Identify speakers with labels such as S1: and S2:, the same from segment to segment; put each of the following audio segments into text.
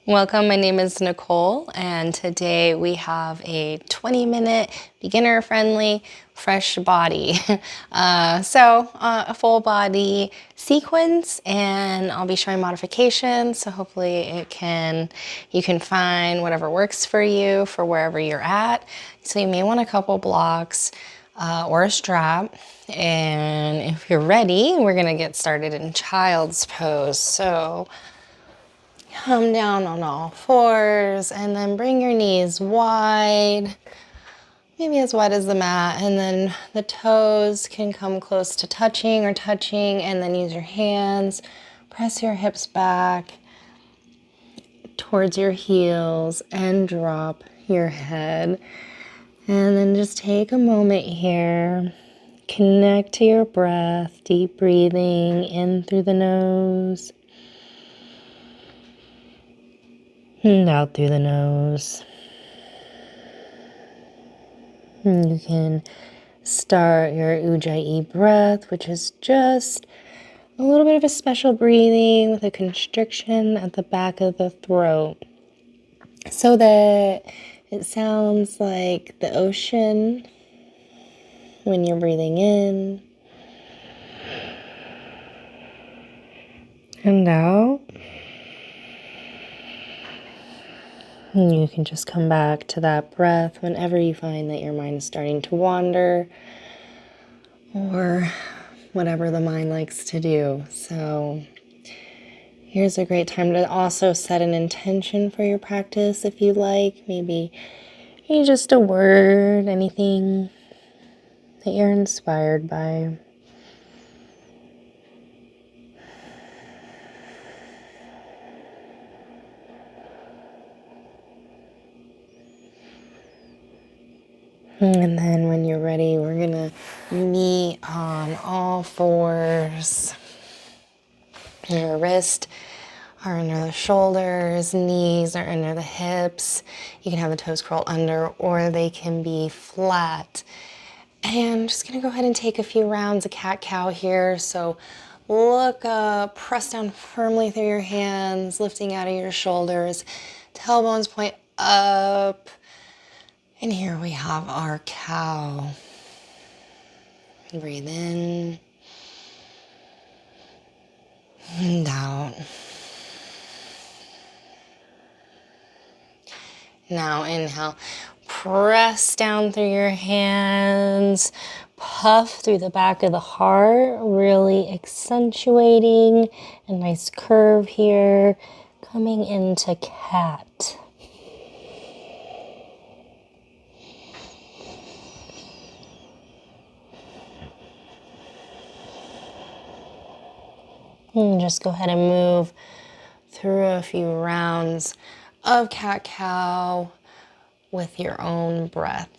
S1: Welcome, my name is Nicole, and today we have a 20-minute beginner-friendly fresh body. A full body sequence, and I'll be showing modifications, so hopefully you can find whatever works for you for wherever you're at. So you may want a couple blocks or a strap, and if you're ready, we're gonna get started in child's pose. So come down on all fours and then bring your knees wide, maybe as wide as the mat, and then the toes can come close to touching, and then use your hands, press your hips back towards your heels and drop your head. And then just take a moment here, connect to your breath, deep breathing in through the nose and out through the nose. And you can start your Ujjayi breath, which is just a little bit of a special breathing with a constriction at the back of the throat so that it sounds like the ocean when you're breathing in and out. And you can just come back to that breath whenever you find that your mind is starting to wander or whatever the mind likes to do. So here's a great time to also set an intention for your practice if you like. Maybe just a word, anything that you're inspired by. And then when you're ready, we're gonna meet on all fours. Your wrists are under the shoulders, knees are under the hips. You can have the toes curl under or they can be flat. And I'm just gonna go ahead and take a few rounds of cat-cow here. So look up, press down firmly through your hands, lifting out of your shoulders. Tailbones point up. And here we have our cow. Breathe in and out. Now inhale, press down through your hands, puff through the back of the heart, really accentuating a nice curve here, coming into cat. And just go ahead and move through a few rounds of cat-cow with your own breath.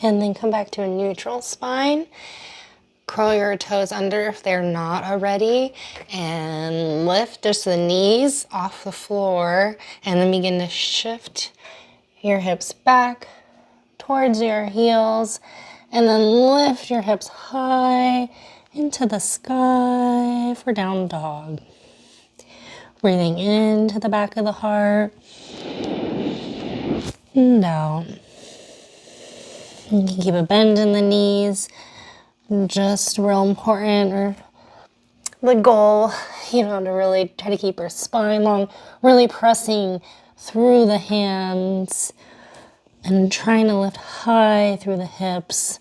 S1: And then come back to a neutral spine. Curl your toes under if they're not already, and lift just the knees off the floor, and then begin to shift your hips back towards your heels, and then lift your hips high into the sky for down dog. Breathing into the back of the heart and out. You can keep a bend in the knees. Just real important, or the goal, to really try to keep your spine long, really pressing through the hands and trying to lift high through the hips.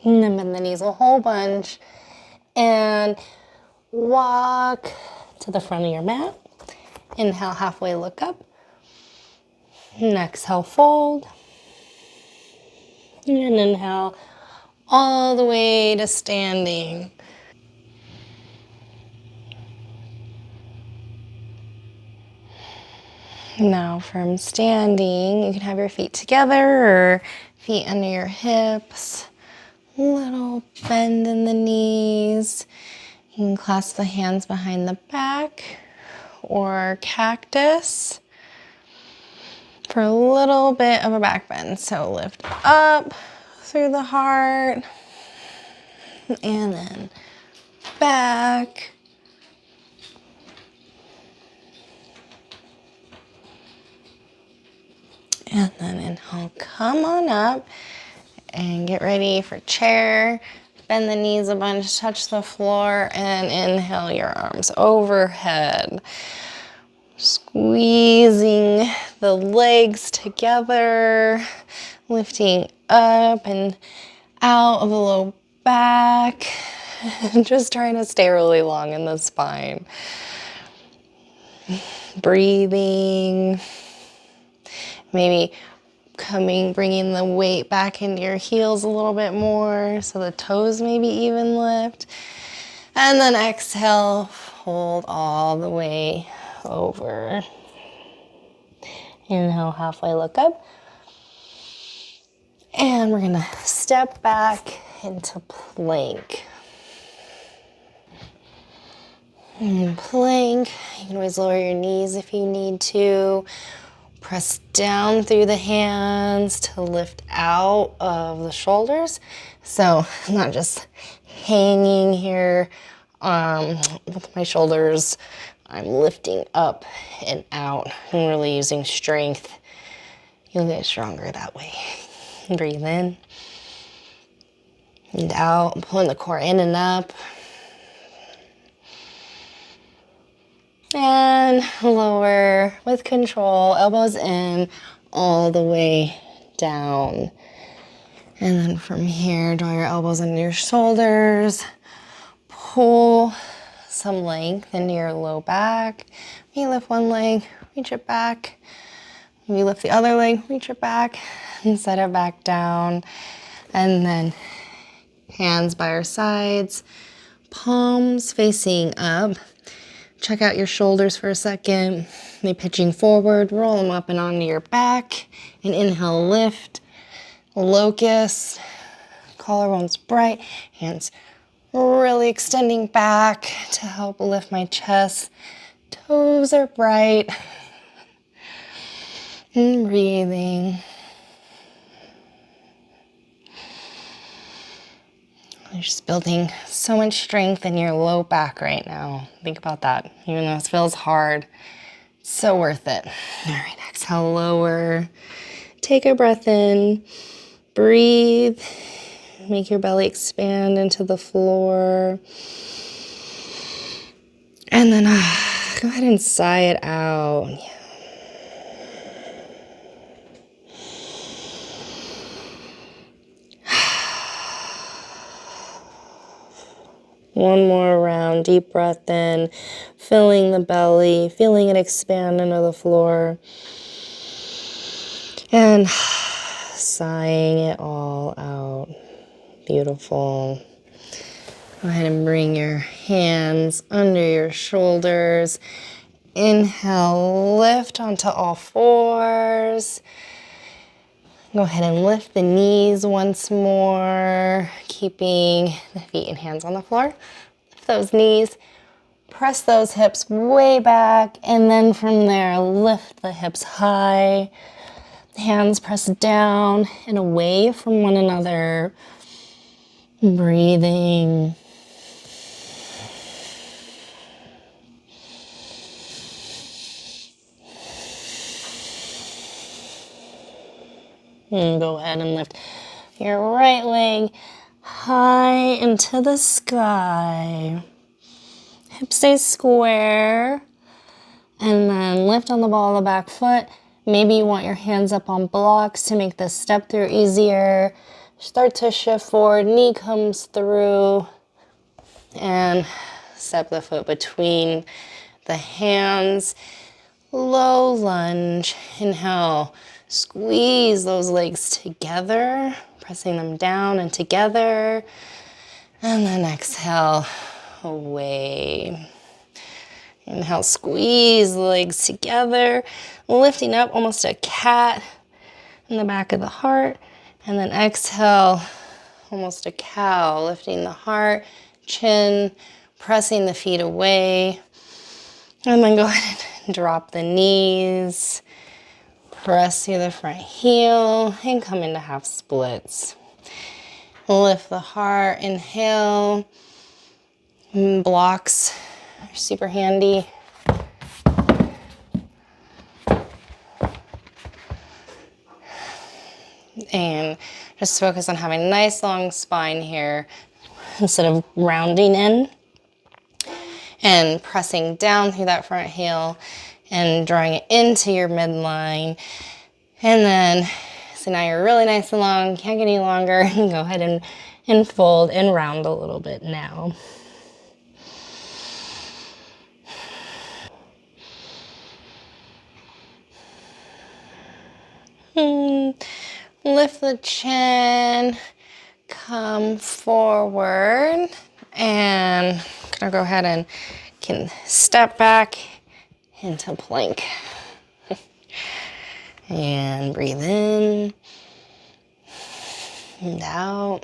S1: And then bend the knees a whole bunch and walk to the front of your mat. Inhale, halfway look up. And exhale, fold. And inhale all the way to standing. Now from standing, you can have your feet together or feet under your hips. Little bend in the knees. You can clasp the hands behind the back or cactus for a little bit of a back bend. So lift up through the heart and then back. And then inhale, come on up and get ready for chair. Bend the knees a bunch, touch the floor, and inhale your arms overhead. Squeezing the legs together, lifting up and out of the low back. Just trying to stay really long in the spine. Breathing. Maybe bringing the weight back into your heels a little bit more so the toes maybe even lift. And then exhale, fold all the way over. Inhale, halfway look up. And we're gonna step back into plank. And plank, you can always lower your knees if you need to. Press down through the hands to lift out of the shoulders. So I'm not just hanging here with my shoulders. I'm lifting up and out and really using strength. You'll get stronger that way. Breathe in and out, pulling the core in and up. And lower with control, elbows in, all the way down. And then from here, draw your elbows into your shoulders. Pull some length into your low back. Maybe lift one leg, reach it back. Maybe lift the other leg, reach it back, and set it back down. And then hands by our sides, palms facing up. Check out your shoulders for a second. Maybe pitching forward, roll them up and onto your back. And inhale, lift, locust, collarbones bright, hands really extending back to help lift my chest. Toes are bright. And breathing. You're just building so much strength in your low back right now. Think about that. Even though it feels hard, it's so worth it. All right, exhale, lower. Take a breath in. Breathe. Make your belly expand into the floor. And then go ahead and sigh it out. One more round, deep breath in, filling the belly, feeling it expand into the floor. And sighing it all out. Beautiful. Go ahead and bring your hands under your shoulders. Inhale, lift onto all fours. Go ahead and lift the knees once more, keeping the feet and hands on the floor. Lift those knees, press those hips way back, and then from there, lift the hips high. Hands press down and away from one another. Breathing. And go ahead and lift your right leg high into the sky. Hip stays square. And then lift on the ball of the back foot. Maybe you want your hands up on blocks to make this step through easier. Start to shift forward, knee comes through. And step the foot between the hands. Low lunge. Inhale. Squeeze those legs together, pressing them down and together. And then exhale, away. Inhale, squeeze the legs together, lifting up almost a cat in the back of the heart. And then exhale, almost a cow, lifting the heart, chin, pressing the feet away. And then go ahead drop the knees, press through the front heel, and come into half splits. Lift the heart, inhale. Blocks are super handy. And just focus on having a nice long spine here instead of rounding in. And pressing down through that front heel and drawing it into your midline. And then, so now you're really nice and long, can't get any longer. Go ahead and fold and round a little bit now. Lift the chin, come forward, and I'm gonna go ahead and can step back into plank. And breathe in and out.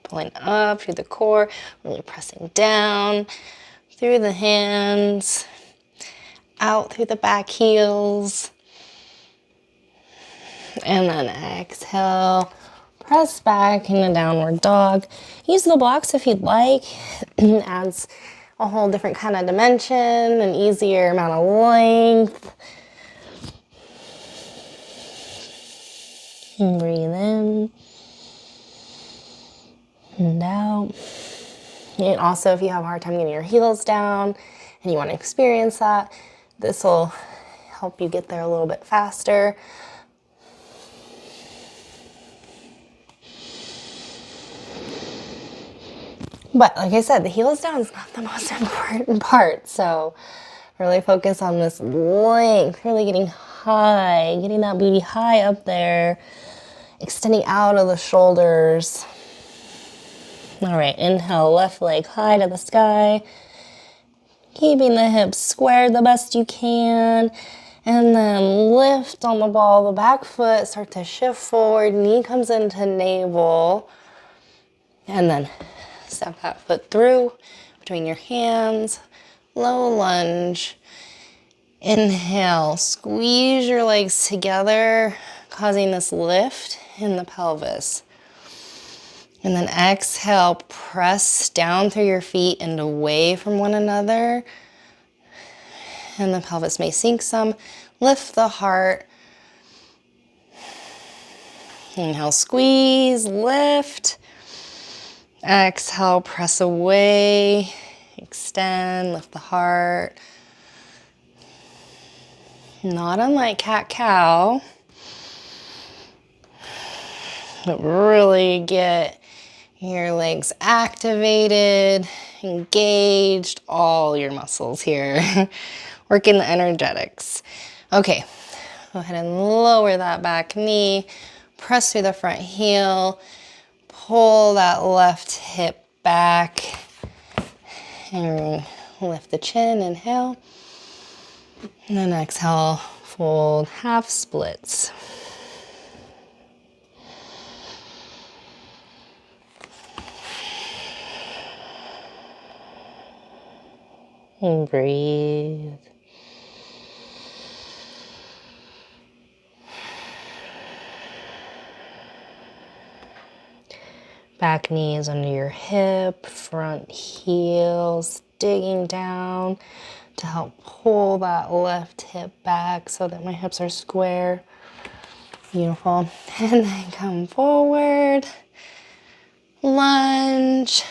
S1: Pulling up through the core, really pressing down through the hands, out through the back heels. And then exhale, press back into downward dog. Use the blocks if you'd like. It adds a whole different kind of dimension, an easier amount of length. And breathe in and out. And also, if you have a hard time getting your heels down and you want to experience that, this will help you get there a little bit faster. But like I said, the heels down is not the most important part. So really focus on this length, really getting high, getting that booty high up there, extending out of the shoulders. All right, inhale, left leg high to the sky. Keeping the hips squared the best you can. And then lift on the ball of the back foot, start to shift forward, knee comes into navel. And then step that foot through between your hands, low lunge. Inhale, squeeze your legs together, causing this lift in the pelvis. And then exhale, press down through your feet and away from one another. And the pelvis may sink some. Lift the heart. Inhale, squeeze, lift. Exhale, press away, extend, lift the heart. Not unlike cat-cow, but really get your legs activated, engaged, all your muscles here. Working the energetics. Okay, go ahead and lower that back knee, press through the front heel, pull that left hip back, and lift the chin, inhale. And then exhale, fold half splits. And breathe. Back knee is under your hip, front heels digging down to help pull that left hip back so that my hips are square. Beautiful. And then come forward, lunge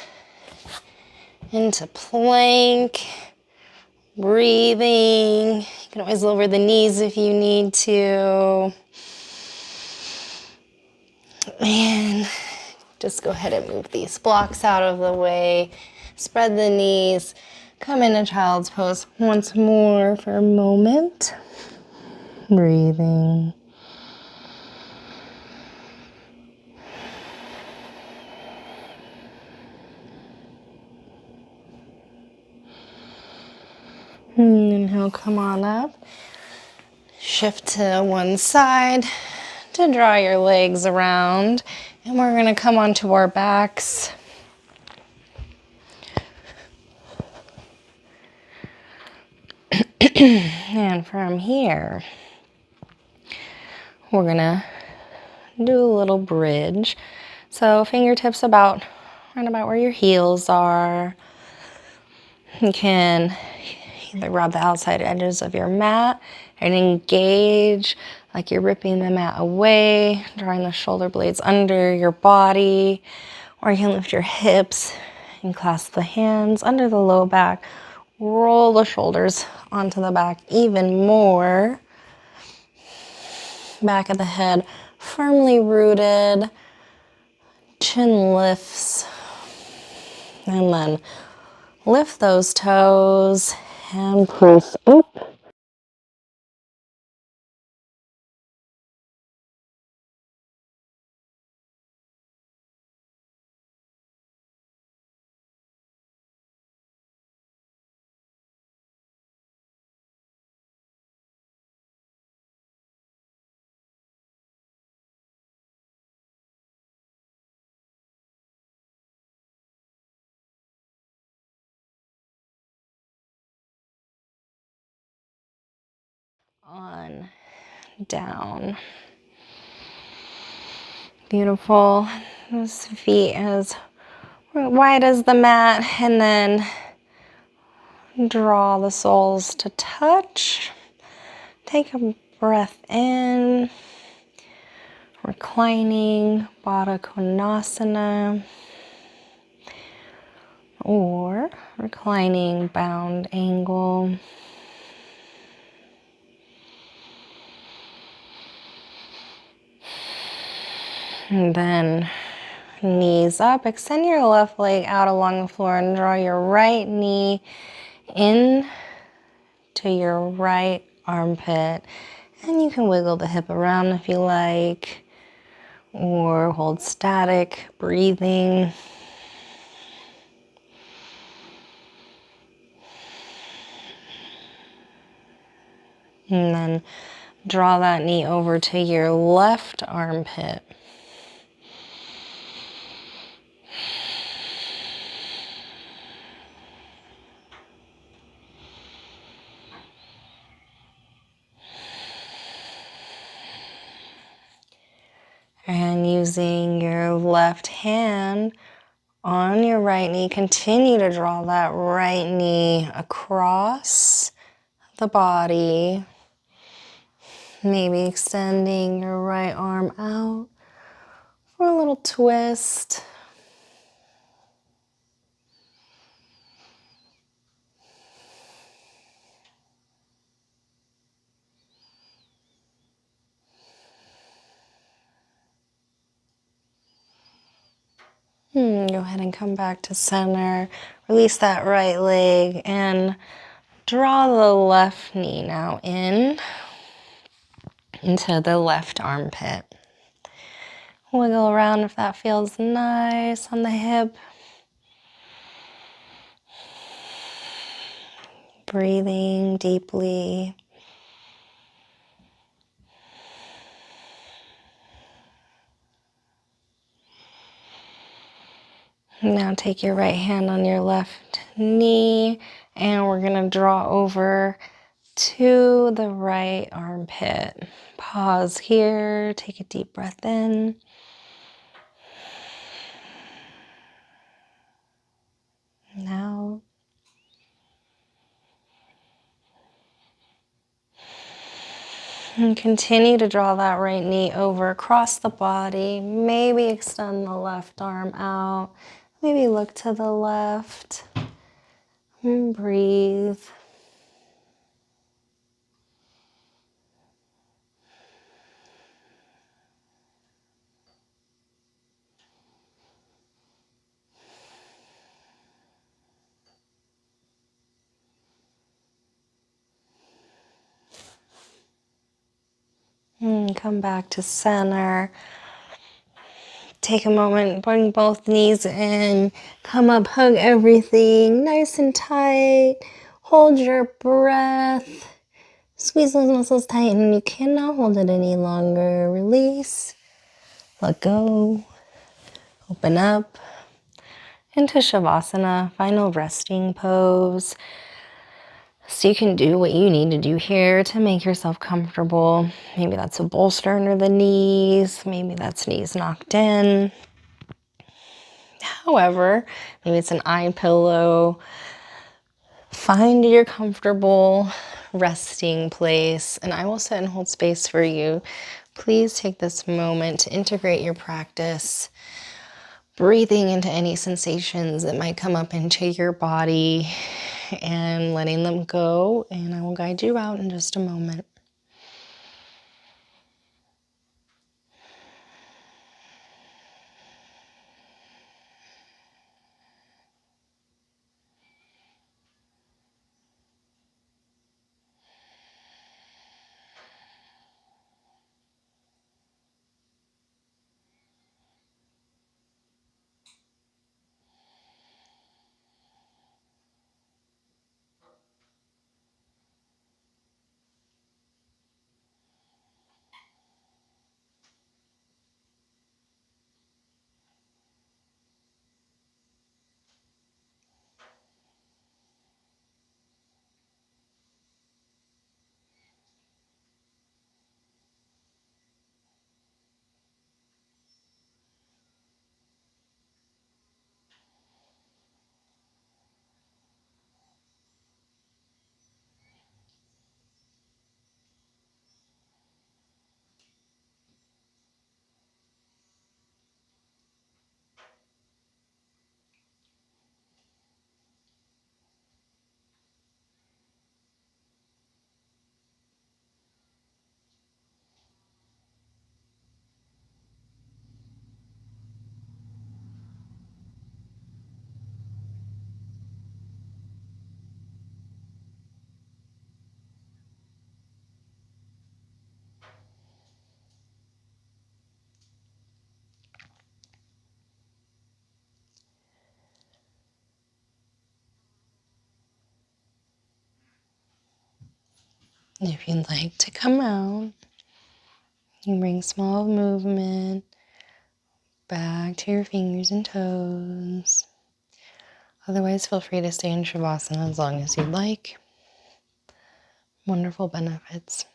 S1: into plank, breathing. You can always lower the knees if you need to. And just go ahead and move these blocks out of the way. Spread the knees. Come into child's pose once more for a moment. Breathing. And inhale, come on up. Shift to one side to draw your legs around. And we're gonna come onto our backs. And from here, we're gonna do a little bridge. So fingertips right about where your heels are. You can either grab the outside edges of your mat and engage like you're ripping the mat away, drawing the shoulder blades under your body, or you can lift your hips and clasp the hands under the low back. Roll the shoulders onto the back even more. Back of the head firmly rooted. Chin lifts. And then lift those toes and press up. On down. Beautiful. Those feet as wide as the mat, and then draw the soles to touch. Take a breath in. Reclining Baddha Konasana, or reclining bound angle. And then knees up. Extend your left leg out along the floor and draw your right knee in to your right armpit. And you can wiggle the hip around if you like, or hold static, breathing. And then draw that knee over to your left armpit. And using your left hand on your right knee, continue to draw that right knee across the body. Maybe extending your right arm out for a little twist. Go ahead and come back to center. Release that right leg and draw the left knee now in into the left armpit. Wiggle around if that feels nice on the hip. Breathing deeply. Now take your right hand on your left knee and we're going to draw over to the right armpit. Pause here, take a deep breath in. Now. And continue to draw that right knee over across the body. Maybe extend the left arm out. Maybe look to the left. And breathe. And come back to center. Take a moment, bring both knees in. Come up, hug everything nice and tight. Hold your breath. Squeeze those muscles tight, and you cannot hold it any longer. Release. Let go. Open up into Shavasana, final resting pose. So you can do what you need to do here to make yourself comfortable. Maybe that's a bolster under the knees. Maybe that's knees knocked in. However, maybe it's an eye pillow. Find your comfortable resting place, and I will sit and hold space for you. Please take this moment to integrate your practice, breathing into any sensations that might come up into your body and letting them go, and I will guide you out in just a moment. If you'd like to come out, you bring small movement back to your fingers and toes. Otherwise, feel free to stay in Shavasana as long as you'd like. Wonderful benefits.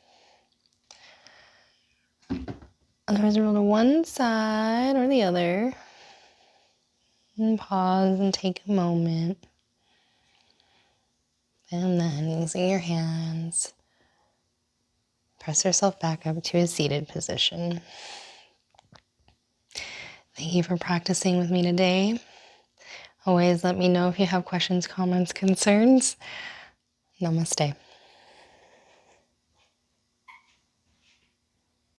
S1: Otherwise, roll to one side or the other. And pause and take a moment. And then using your hands, press yourself back up to a seated position. Thank you for practicing with me today. Always let me know if you have questions, comments, concerns. Namaste.